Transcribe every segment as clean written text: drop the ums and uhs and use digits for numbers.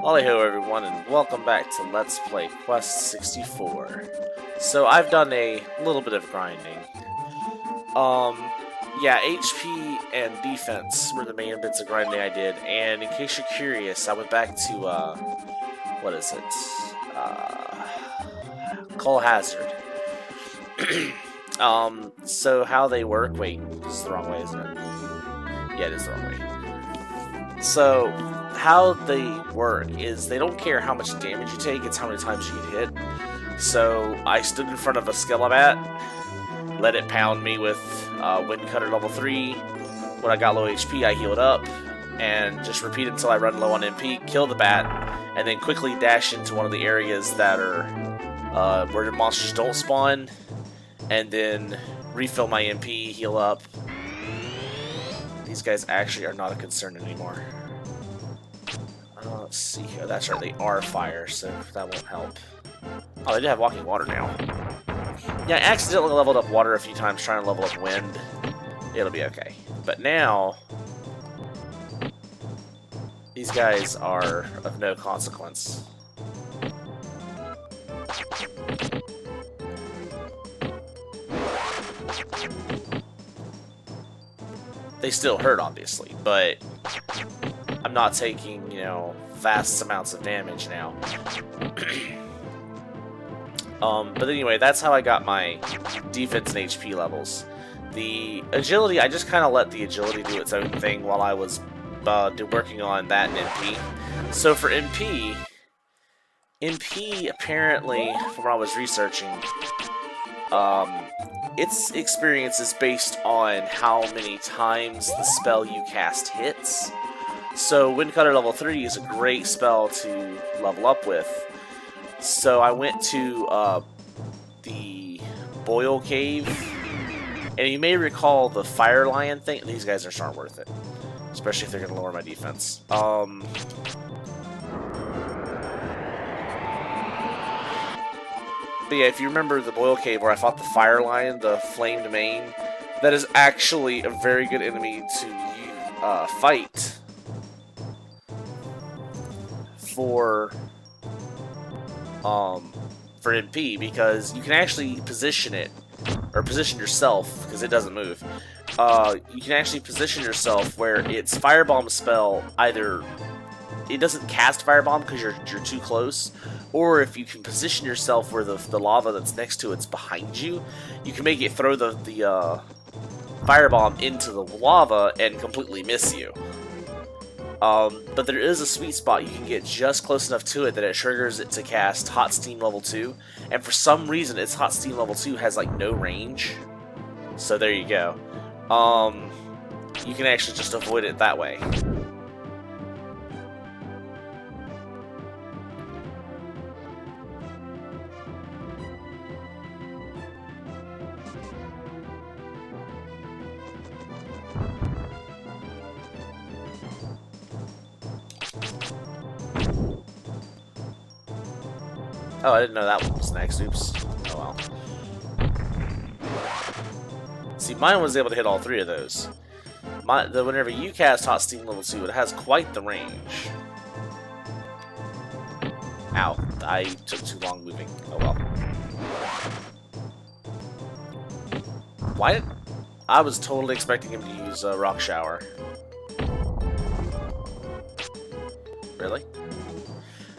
Lali-ho everyone, and welcome back to Let's Play Quest 64. So I've done a little bit of grinding. Yeah, HP and defense were the main bits of grinding I did, and in case you're curious, I went back to, what is it? Coal Hazard. So how they work, wait, this is the wrong way, isn't it? Yeah, it is the wrong way. So, how they work is they don't care how much damage you take, it's how many times you get hit. So, I stood in front of a Skelebat, let it pound me with Wind Cutter level 3. When I got low HP, I healed up, and just repeat until I run low on MP, kill the bat, and then quickly dash into one of the areas that are where the monsters don't spawn, and then refill my MP, heal up. These guys actually are not a concern anymore. Let's see here. That's right, they are fire, so that won't help. Oh, they do have walking water now. Yeah, I accidentally leveled up water a few times trying to level up wind. It'll be okay. But now, these guys are of no consequence. They still hurt, obviously, but I'm not taking, vast amounts of damage now. But anyway, that's how I got my defense and HP levels. The agility, I just kind of let the agility do its own thing while I was working on that and MP. So for MP apparently, from what I was researching, its experience is based on how many times the spell you cast hits. So Wind Cutter level 3 is a great spell to level up with. So I went to the Boil Cave, and you may recall the Fire Lion thing. These guys just aren't worth it, especially if they're going to lower my defense. But yeah, if you remember the Boil Cave where I fought the Fire Lion, the Flamed Mane, that is actually a very good enemy to fight for MP, because you can actually position it, or position yourself, because it doesn't move. You can actually position yourself where its Firebomb spell, either it doesn't cast Firebomb because you're too close, or if you can position yourself where the lava that's next to it's behind you, you can make it throw the Firebomb into the lava and completely miss you. But there is a sweet spot you can get just close enough to it that it triggers it to cast Hot Steam level 2, and for some reason its Hot Steam level 2 has like no range. So there you go. You can actually just avoid it that way. Oh, I didn't know that one was next. Oops. Oh well. See, mine was able to hit all three of those. Whenever you cast Hot Steam level 2, it has quite the range. Ow. I took too long moving. Oh well. Why did... I was totally expecting him to use Rock Shower. Really?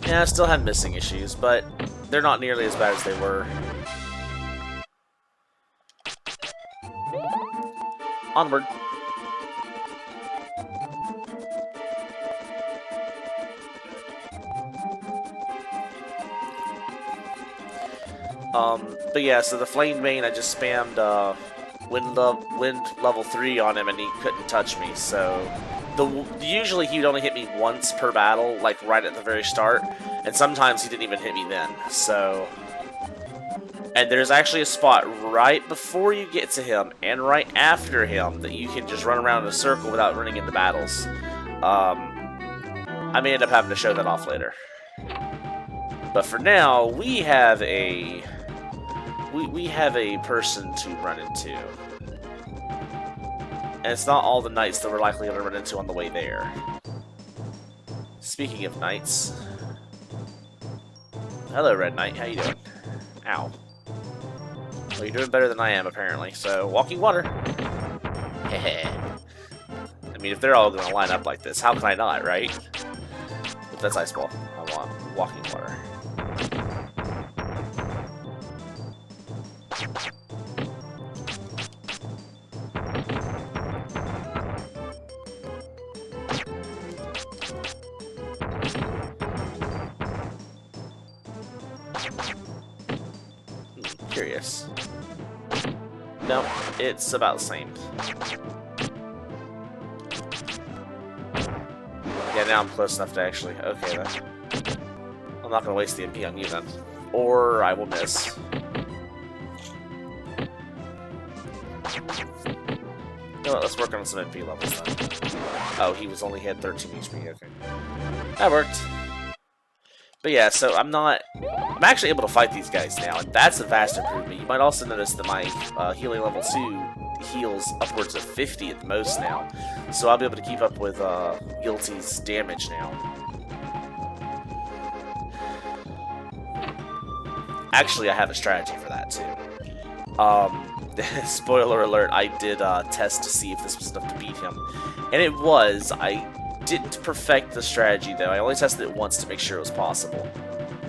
Yeah, I still had missing issues, but they're not nearly as bad as they were. Onward. But yeah, so the Flame Mane, I just spammed wind level 3 on him and he couldn't touch me, so... Usually he would only hit me once per battle, like right at the very start, and sometimes he didn't even hit me then, so... And there's actually a spot right before you get to him, and right after him, that you can just run around in a circle without running into battles. I may end up having to show that off later. But for now, we have a... We have a person to run into. And it's not all the knights that we're likely going to run into on the way there. Speaking of knights. Hello, Red Knight. How you doing? Ow. Well, you're doing better than I am, apparently. So, walking water. Heh. I mean, if they're all going to line up like this, how can I not, right? But that's ice ball. I want walking water. Curious. No, it's about the same. Yeah, now I'm close enough to actually... Okay, then. I'm not going to waste the MP on you, then. Or I will miss. You know what, let's work on some MP levels, then. Oh, he was only had 13 HP, okay. That worked. But yeah, so I'm actually able to fight these guys now, and that's a vast improvement. You might also notice that my healing level 2 heals upwards of 50 at the most now. So I'll be able to keep up with Guilty's damage now. Actually, I have a strategy for that, too. Spoiler alert, I did test to see if this was enough to beat him. And it was. I didn't perfect the strategy, though. I only tested it once to make sure it was possible.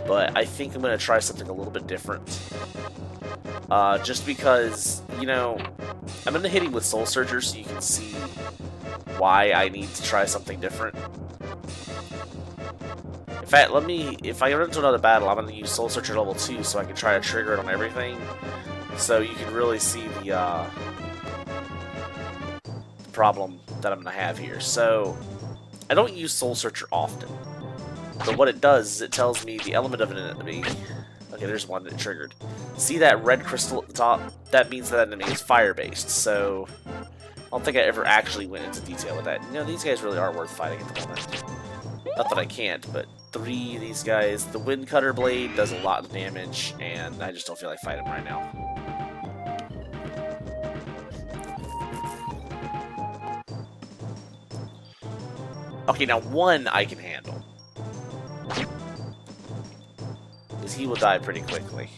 But I think I'm going to try something a little bit different. Just because, you know, I'm going to hit him with Soul Surger so you can see why I need to try something different. In fact, if I run into another battle, I'm going to use Soul Searcher level 2 so I can try to trigger it on everything. So you can really see the problem that I'm going to have here. So, I don't use Soul Searcher often. But what it does is it tells me the element of an enemy. Okay, there's one that triggered. See that red crystal at the top? That means that enemy is fire-based, so I don't think I ever actually went into detail with that. You know, these guys really are worth fighting at the moment. Not that I can't, but 3 of these guys. The Wind Cutter Blade does a lot of damage, and I just don't feel like fighting right now. Okay, now 1 I can handle. Because he will die pretty quickly.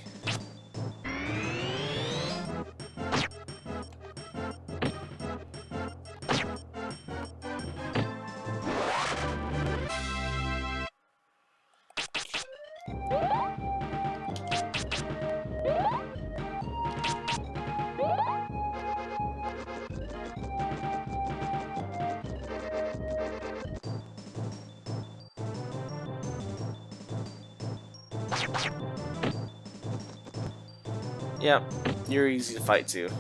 Yeah, you're easy to fight too.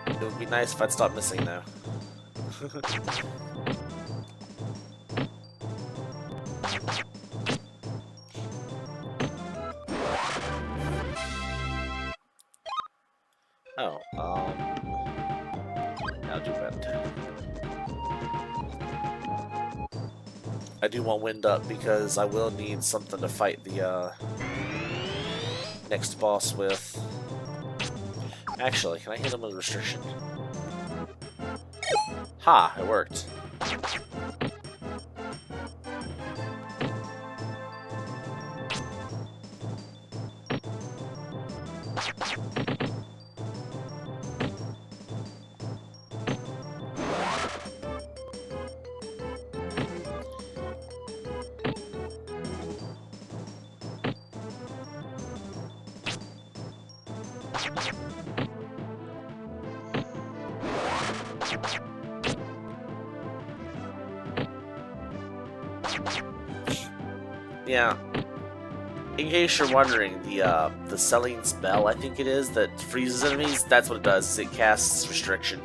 It would be nice if I'd stop missing though. Oh, I'll do that. I do want Wind Up because I will need something to fight the next boss with. Actually, can I hit him with Restriction? Ha! It worked. Yeah. In case you're wondering, the Selling Spell, I think it is, that freezes enemies, that's what it does, is it casts Restriction.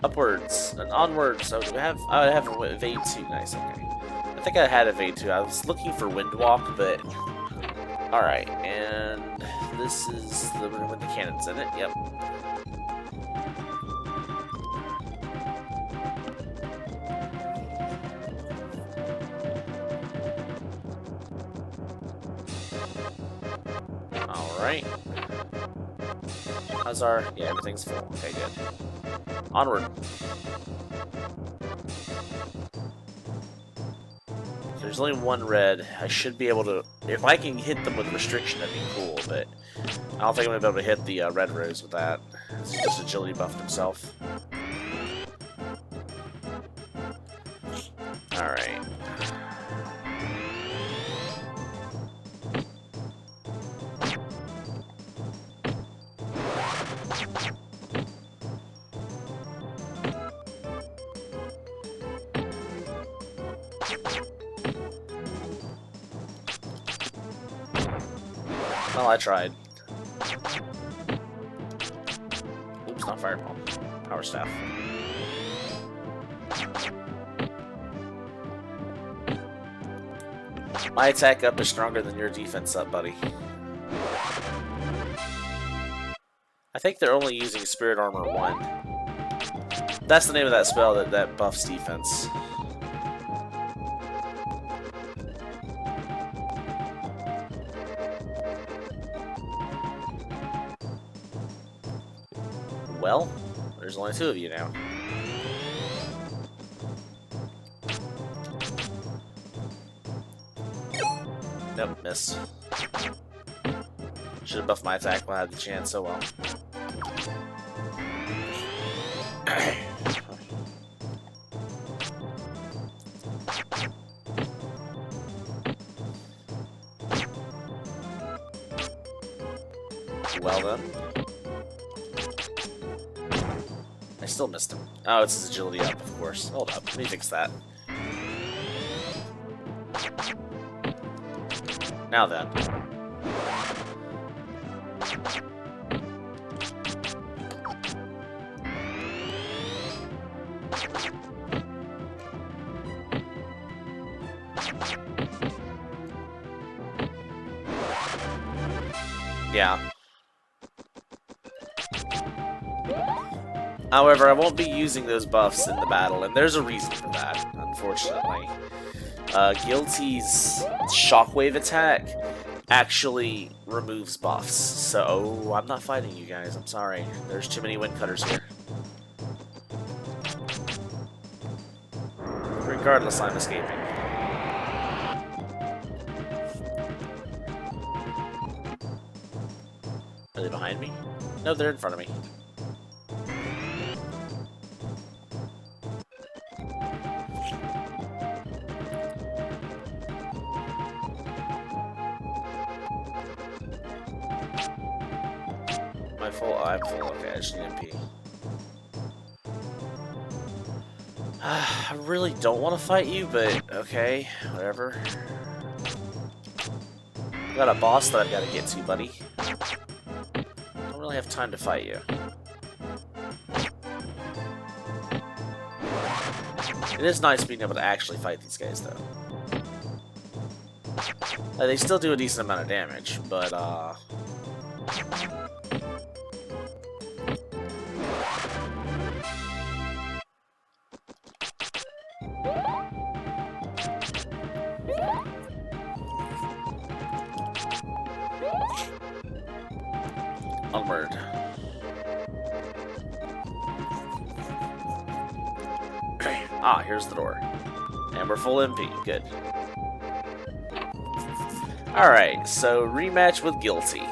Upwards and onwards. So do we have? Oh, I have a Evade 2. Nice. Okay. I think I had Evade 2. I was looking for Windwalk, but all right. And this is the room with the cannons in it. Yep. right? How's our... Yeah, everything's full. Okay, good. Onward. So there's only one red. I should be able to... If I can hit them with restriction, that'd be cool, but... I don't think I'm going to be able to hit the red rose with that. It's just agility buffed himself. Alright. Well, I tried. Oops, not fireball. Power staff. My attack up is stronger than your defense up, buddy. I think they're only using Spirit Armor 1. That's the name of that spell that buffs defense. Well, there's only 2 of you now. Nope, missed. Should have buffed my attack when I had the chance, oh well. Well then. I still missed him. Oh, it's his agility up, of course. Hold up, let me fix that. Now then. Yeah. However, I won't be using those buffs in the battle, and there's a reason for that, unfortunately. Guilty's shockwave attack actually removes buffs, so I'm not fighting you guys, I'm sorry. There's too many wind cutters here. Regardless, I'm escaping. Are they behind me? No, they're in front of me. I'm full. Okay, I just need MP. I really don't want to fight you, but okay, whatever. I got a boss that I've got to get to, buddy. Don't really have time to fight you. It is nice being able to actually fight these guys, though. They still do a decent amount of damage, but, onward. Ah, here's the door. And we're full MP. Good. Alright, so rematch with Guilty.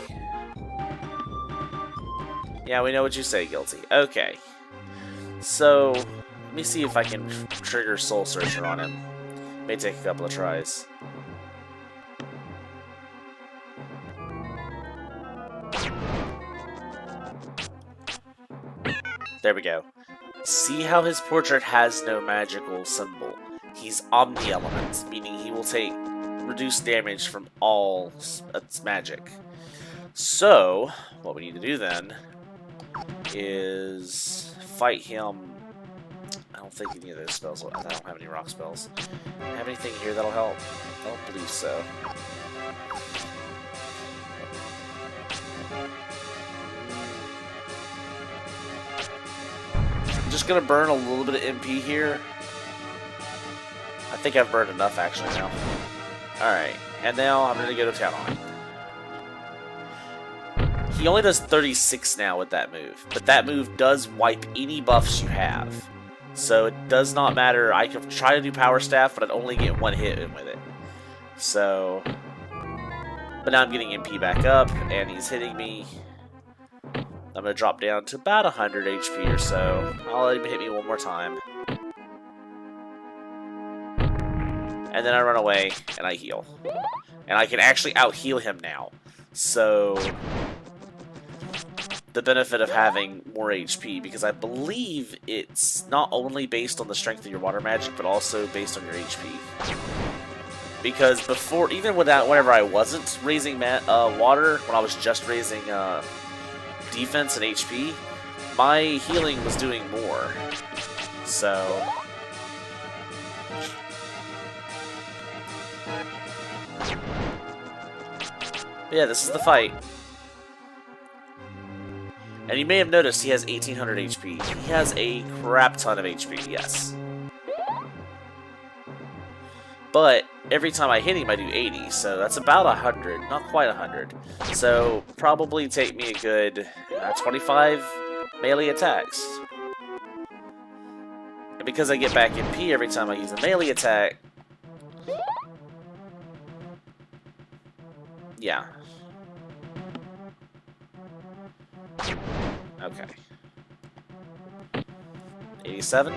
Yeah, we know what you say, Guilty. Okay. So, let me see if I can trigger Soul Searcher on him. May take a couple of tries. There we go. See how his portrait has no magical symbol. He's omni-element, meaning he will take reduced damage from all its magic. So, what we need to do then is fight him. I don't think any of those spells will, I don't have any rock spells. Have anything here that'll help? I don't believe so. I'm just gonna burn a little bit of MP here. I think I've burned enough actually now. Alright, and now I'm gonna go to town on him. he only does 36 now with that move, but that move does wipe any buffs you have. So it does not matter. I can try to do Power Staff, but I'd only get one hit in with it. So, but now I'm getting MP back up, and he's hitting me. I'm going to drop down to about 100 HP or so. I'll let him hit me one more time. And then I run away, and I heal. And I can actually out-heal him now. So, the benefit of having more HP, because I believe it's not only based on the strength of your water magic, but also based on your HP. Because before, even whenever I wasn't raising water, when I was just raising defense and HP, my healing was doing more. So, yeah, this is the fight. And you may have noticed he has 1800 HP. He has a crap ton of HP, yes. But every time I hit him, I do 80, so that's about 100, not quite 100. So probably take me a good 25 melee attacks. And because I get back MP every time I use a melee attack, yeah. Okay. 87.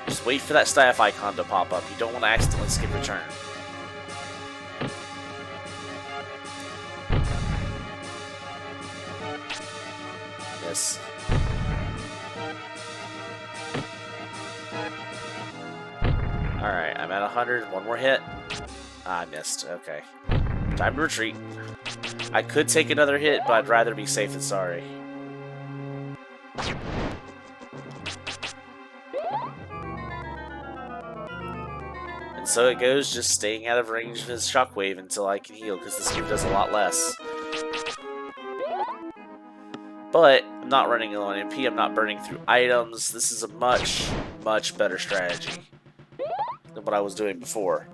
Just wait for that staff icon to pop up. You don't want to accidentally skip return. Miss. Alright, I'm at 100. One more hit. Ah, I missed. Okay. Time to retreat. I could take another hit, but I'd rather be safe than sorry. And so it goes, just staying out of range of his shockwave until I can heal, because this move does a lot less. But I'm not running low on MP, I'm not burning through items. This is a much, much better strategy than what I was doing before.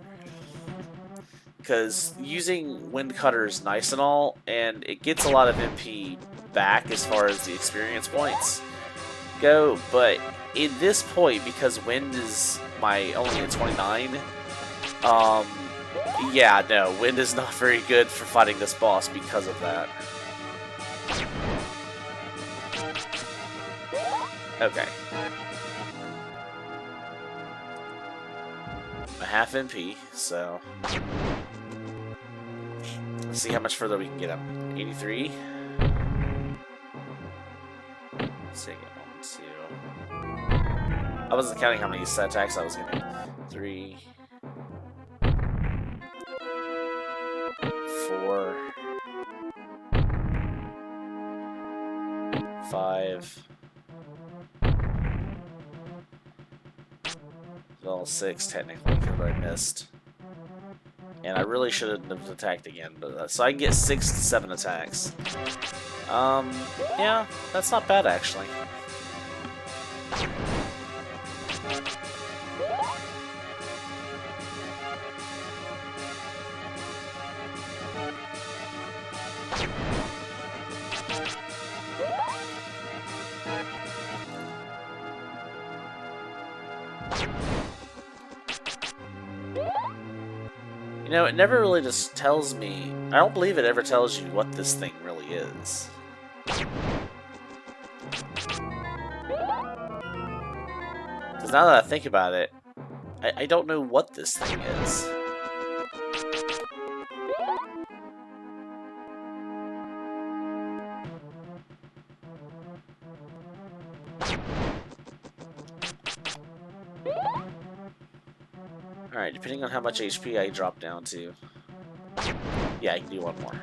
Because using Wind Cutter is nice and all, and it gets a lot of MP back as far as the experience points go, but in this point, because Wind is only at 29, yeah, no, Wind is not very good for fighting this boss because of that. Okay. A half MP, so let's see how much further we can get him. 83. Let's see, 1, 2. I wasn't counting how many set attacks I was getting. 3, 4, 5. Well, 6 technically, because I missed. And I really shouldn't have attacked again, but so I can get 6 to 7 attacks. Yeah, that's not bad actually. You know, it never really just tells me... I don't believe it ever tells you what this thing really is. Because now that I think about it, I don't know what this thing is. Alright, depending on how much HP I drop down to. Yeah, I can do one more.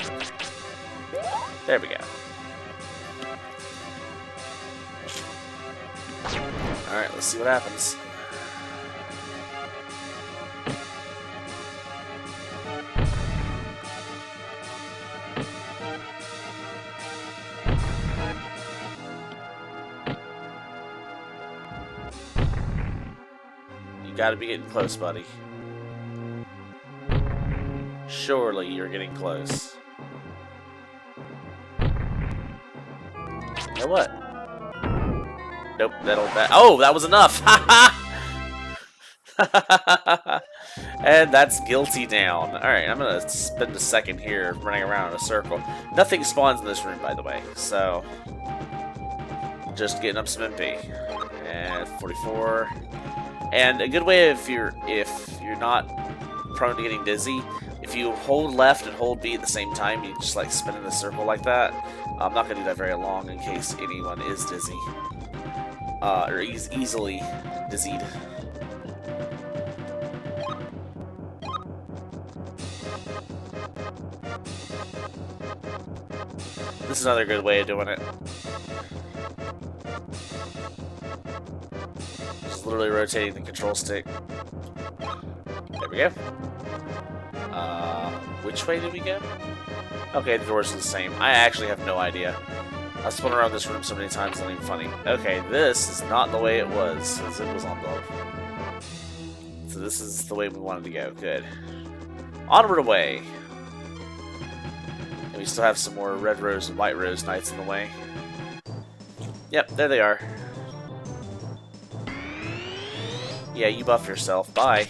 There we go. Alright, let's see what happens. You gotta be getting close, buddy. Surely you're getting close. You know what? Nope, oh, that was enough! And that's guilty down. Alright, I'm gonna spend a second here running around in a circle. Nothing spawns in this room, by the way, so just getting up some MP. And 44. And a good way if you're not prone to getting dizzy, if you hold left and hold B at the same time, you just like spin in a circle like that. I'm not gonna do that very long in case anyone is dizzy. Or easily dizzied. This is another good way of doing it. Just literally rotating the control stick. There we go. Which way did we go? Okay, the doors are the same. I actually have no idea. I've spun around this room so many times, it's not even funny. Okay, this is not the way it was, as it was on the... So this is the way we wanted to go. Good. Onward away. And we still have some more red rose and white rose knights in the way. Yep, there they are. Yeah, you buff yourself. Bye.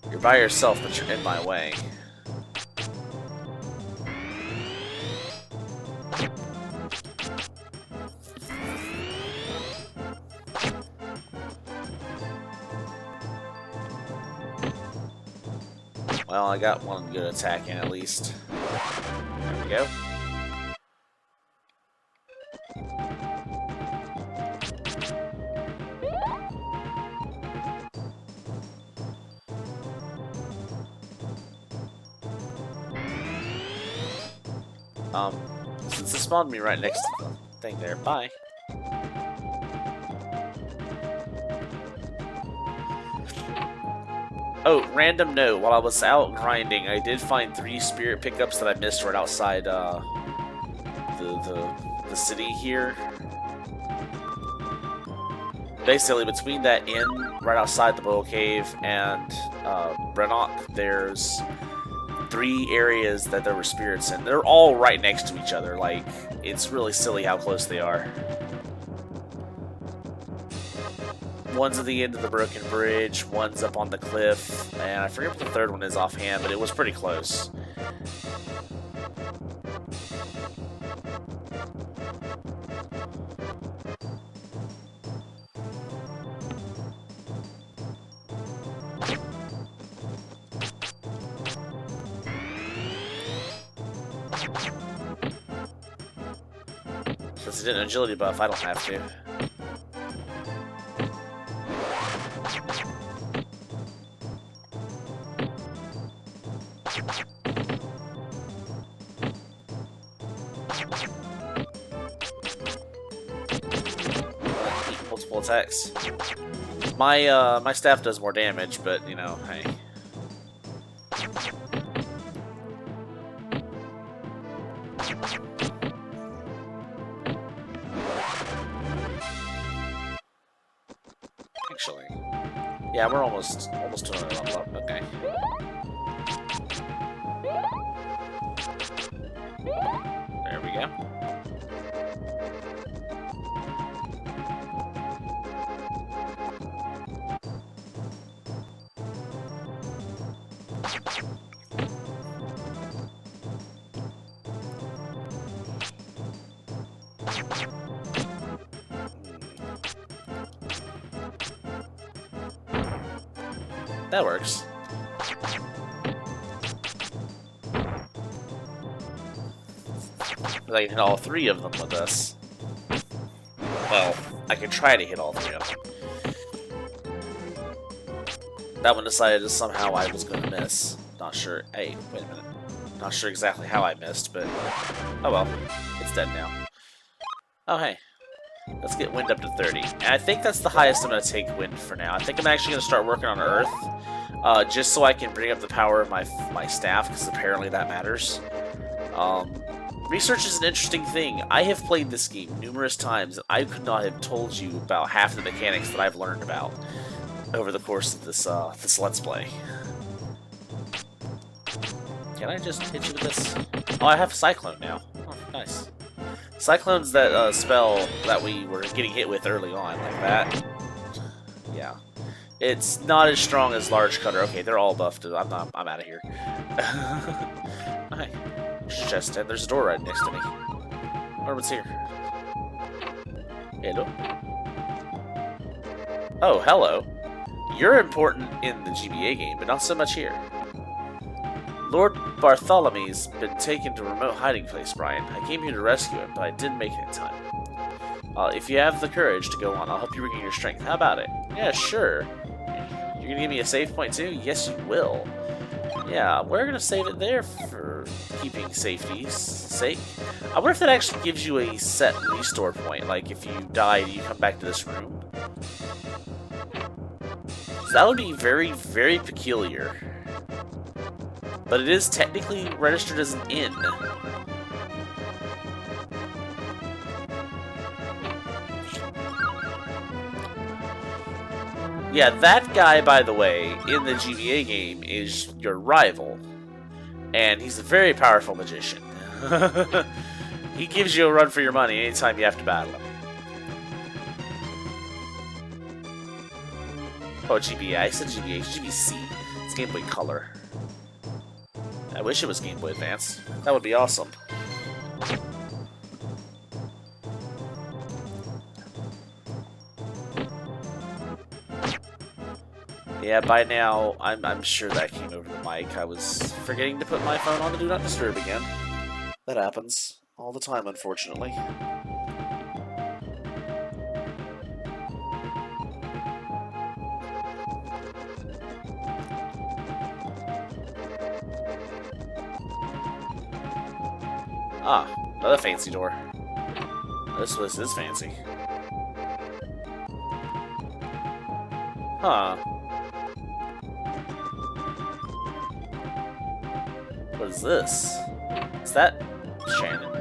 You're by yourself, but you're in my way. Well, I got one good attack in at least. There we go. Since it spawned me right next to the thing there, bye. Oh, random note, while I was out grinding, I did find 3 spirit pickups that I missed right outside the city here. Basically, between that inn right outside the Boil Cave and Brennock, there's 3 areas that there were spirits in. They're all right next to each other. Like, it's really silly how close they are. One's at the end of the broken bridge, one's up on the cliff, and I forget what the third one is offhand, but it was pretty close. Since it did an agility buff, I don't have to. Multiple attacks. My staff does more damage, but you know, hey. Actually, yeah, we're almost to another level up. Okay. There we go. That works. I can hit all 3 of them with this. Well, I can try to hit all 3 of them. That one decided that somehow I was going to miss. Not sure. Hey, wait a minute. Not sure exactly how I missed, but... Oh well. It's dead now. Oh, hey. Let's get wind up to 30. And I think that's the highest I'm going to take wind for now. I think I'm actually going to start working on earth. Just so I can bring up the power of my staff, because apparently that matters. Research is an interesting thing. I have played this game numerous times, and I could not have told you about half the mechanics that I've learned about over the course of this Let's Play. Can I just hit you with this? Oh, I have Cyclone now. Oh, nice. Cyclone's that spell that we were getting hit with early on, like that. Yeah. It's not as strong as Large Cutter. Okay, they're all buffed. I'm out of here. Hi. Chest, and there's a door right next to me. I wonder what's here. Hello? Oh, hello. You're important in the GBA game, but not so much here. Lord Bartholomew's been taken to a remote hiding place, Brian. I came here to rescue him, but I didn't make it in time. If you have the courage to go on, I'll help you regain your strength. How about it? Yeah, sure. You're gonna give me a save point too? Yes, you will. Yeah, we're gonna save it there for keeping safety's sake. I wonder if that actually gives you a set restore point, like if you die, you come back to this room. So that would be very, very peculiar. But it is technically registered as an inn. Yeah, that guy, by the way, in the GBA game is your rival. And he's a very powerful magician. He gives you a run for your money anytime you have to battle him. Oh, GBA. I said GBA. It's GBC. It's Game Boy Color. I wish it was Game Boy Advance. That would be awesome. Yeah, by now, I'm sure that came over the mic. I was forgetting to put my phone on the Do Not Disturb again. That happens all the time, unfortunately. Ah, another fancy door. This is fancy. Huh. What is this? Is that Shannon?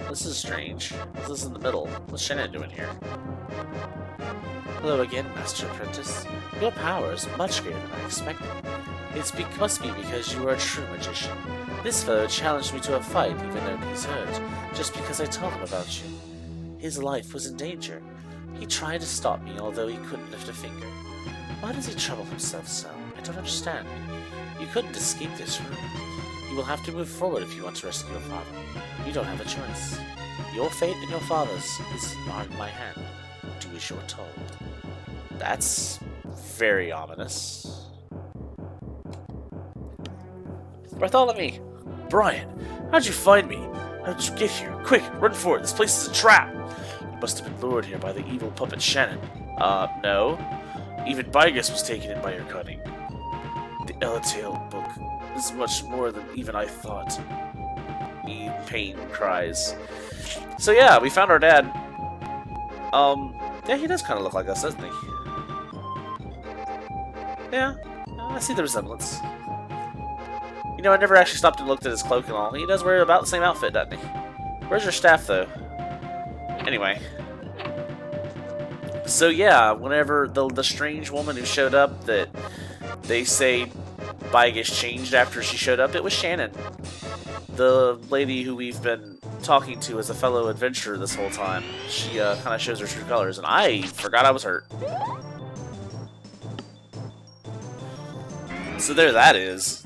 This is strange. What's this in the middle? What's Shannon doing here? Hello again, Master Apprentice. Your power is much greater than I expected. Must be because you are a true magician. This fellow challenged me to a fight even though he's hurt, just because I told him about you. His life was in danger. He tried to stop me, although he couldn't lift a finger. Why does he trouble himself so? I don't understand. You couldn't escape this room. You will have to move forward if you want to rescue your father. You don't have a choice. Your fate and your father's is in my hand. Do as you're told. That's very ominous. Bartholomew! Brian, how'd you find me? How did you get here? Quick, run for it. This place is a trap. You must have been lured here by the evil puppet Shannon. No. Even Bygus was taken in by your cunning. The Elatail book is much more than even I thought. Pain cries. So yeah, we found our dad. Yeah, he does kind of look like us, doesn't he? Yeah, I see the resemblance. You know, I never actually stopped and looked at his cloak and all. He does wear about the same outfit, doesn't he? Where's your staff, though? Anyway. So yeah, whenever the strange woman who showed up that they say Bygus changed after she showed up, it was Shannon. The lady who we've been talking to as a fellow adventurer this whole time. She kind of shows her true colors, and I forgot I was hurt. So there that is.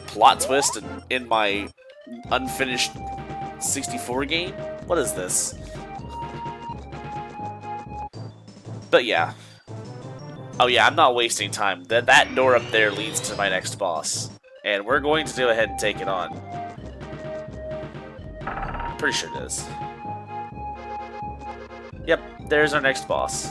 Plot twist in my unfinished 64 game? What is this? But yeah. Oh yeah, I'm not wasting time. That door up there leads to my next boss. And we're going to go ahead and take it on. Pretty sure it is. Yep, there's our next boss.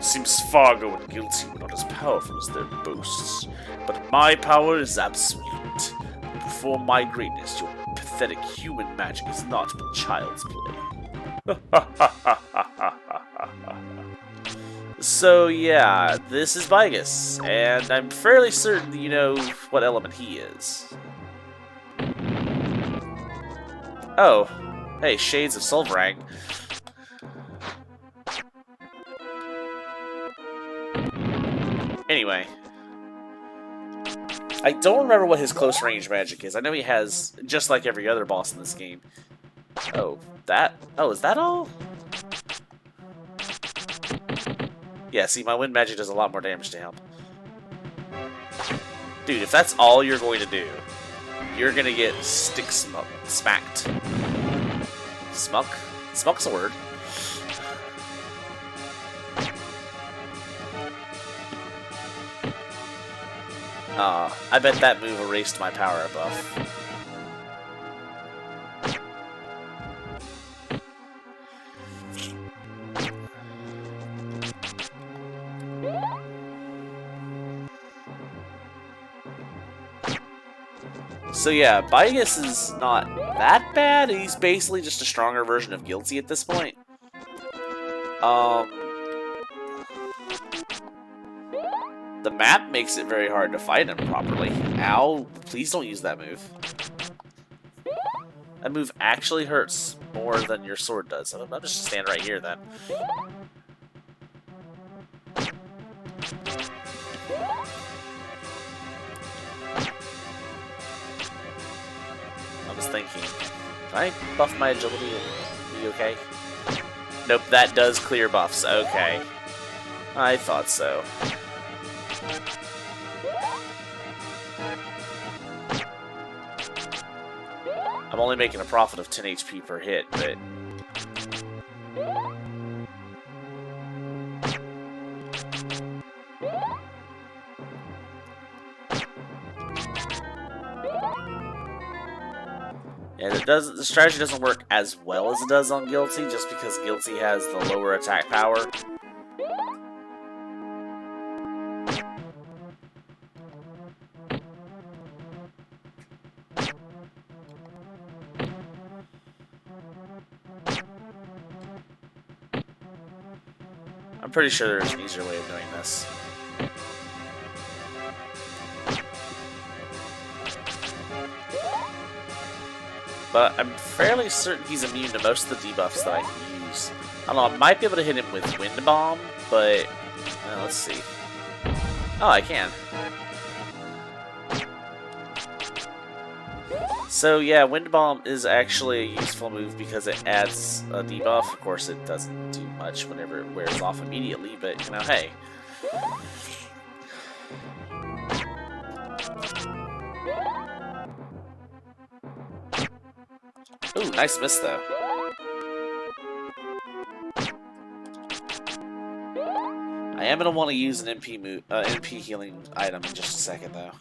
Seems Fargo and Guilty were not as powerful as their boasts, but my power is absolute. For my greatness, your pathetic human magic is not but child's play. So yeah, this is Vigus, and I'm fairly certain that you know what element he is. Oh, hey, Shades of Solvarang. Anyway, I don't remember what his close range magic is. I know he has, just like every other boss in this game. Oh, is that all? Yeah, see, my wind magic does a lot more damage to him. Dude, if that's all you're going to do, you're gonna get smacked. Smuck? Smuck's a word. I bet that move erased my power buff. So yeah, Vigus is not that bad. He's basically just a stronger version of Guilty at this point. The map makes it very hard to fight him properly. Ow, please don't use that move. That move actually hurts more than your sword does. I'll just stand right here then. I was thinking, can I buff my agility and be okay? Nope, that does clear buffs. Okay. I thought so. I'm only making a profit of 10 HP per hit, but... yeah, the strategy doesn't work as well as it does on Guilty, just because Guilty has the lower attack power. I'm pretty sure there's an easier way of doing this. But I'm fairly certain he's immune to most of the debuffs that I can use. I don't know, I might be able to hit him with Wind Bomb, but... let's see. Oh, I can. So yeah, Wind Bomb is actually a useful move because it adds a debuff. Of course, it doesn't do much whenever it wears off immediately, but, you know, hey. Ooh, nice miss, though. I am going to want to use an MP healing item in just a second, though.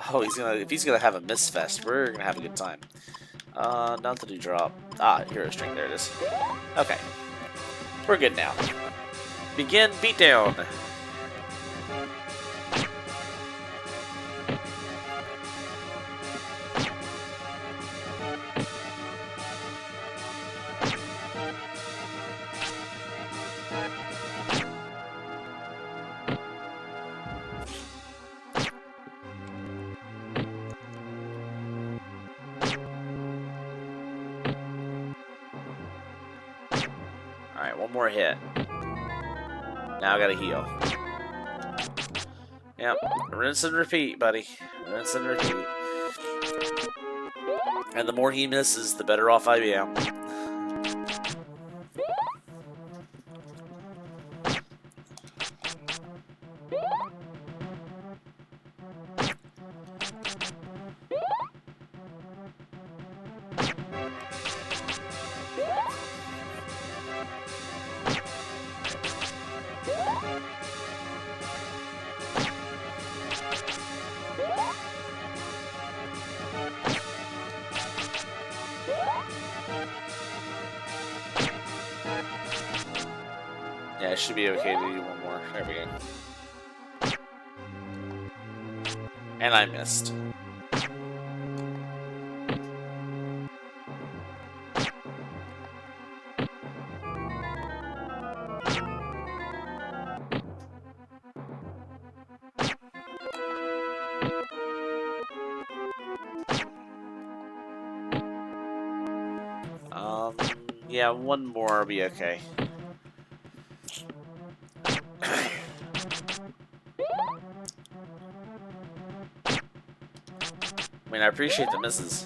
Oh, if he's gonna have a miss fest, we're gonna have a good time. Not to do drop. Ah, hero string, there it is. Okay. We're good now. Begin beatdown. Alright, one more hit. Now I gotta heal. Yep, rinse and repeat, buddy. Rinse and repeat. And the more he misses, the better off I am. Yeah, it should be okay to do one more. There we go. And I missed. Yeah, one more will be okay. I mean, I appreciate the misses.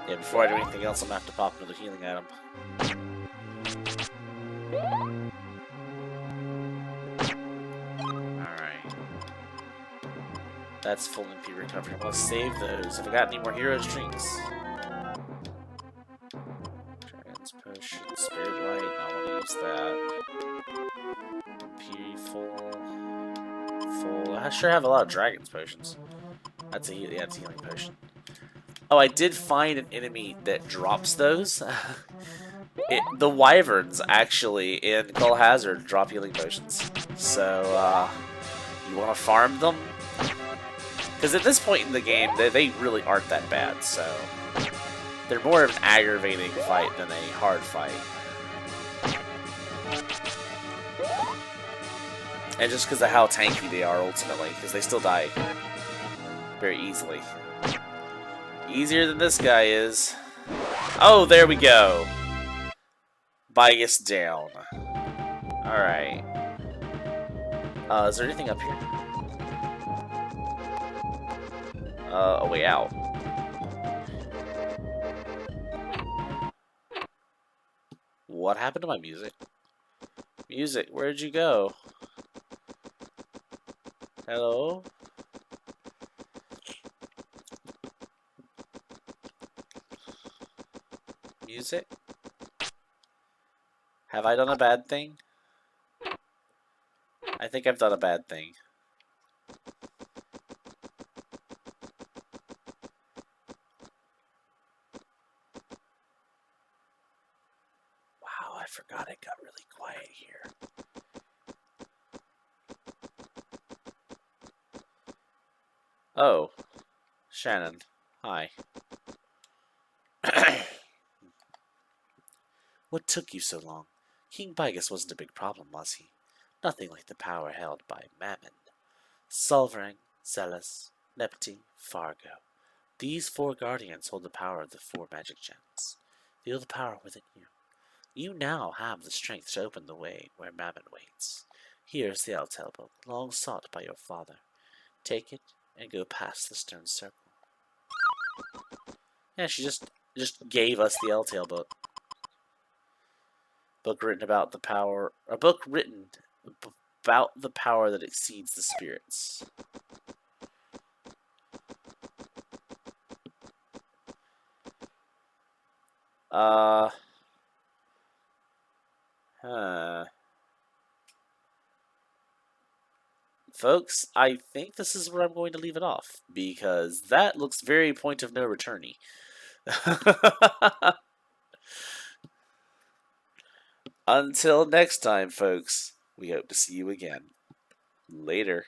Yeah, before I do anything else, I'm gonna have to pop another healing item. Alright. That's full MP recovery. I'm gonna save those. If I got any more heroes drinks. Dragon's Potion, Spirit Light, I wanna use that. MP full. Full. I sure have a lot of Dragon's Potions. That's a healing potion. Oh, I did find an enemy that drops those. The wyverns actually in Call Hazard drop healing potions. So you want to farm them? Because at this point in the game, they really aren't that bad. So they're more of an aggravating fight than a hard fight. And just because of how tanky they are ultimately, because they still die very easily. Easier than this guy is. Oh, there we go. Bias down. Alright. Is there anything up here? A way out. What happened to my music? Music, where'd you go? Hello? Music? Have I done a bad thing? I think I've done a bad thing. Wow, I forgot it got really quiet here. Oh. Shannon. Hi. What took you so long? King Bigus wasn't a big problem, was he? Nothing like the power held by Mammon. Solvang, Zealous, Nepti, Fargo. These four guardians hold the power of the four magic gems. Feel the power within you. You now have the strength to open the way where Mammon waits. Here is the Eltel book, long sought by your father. Take it and go past the stone circle. Yeah, she just gave us the Eltel book. Book written about the power. A book written about the power that exceeds the spirits. Folks, I think this is where I'm going to leave it off, because that looks very point of no returny. Until next time, folks, we hope to see you again. Later.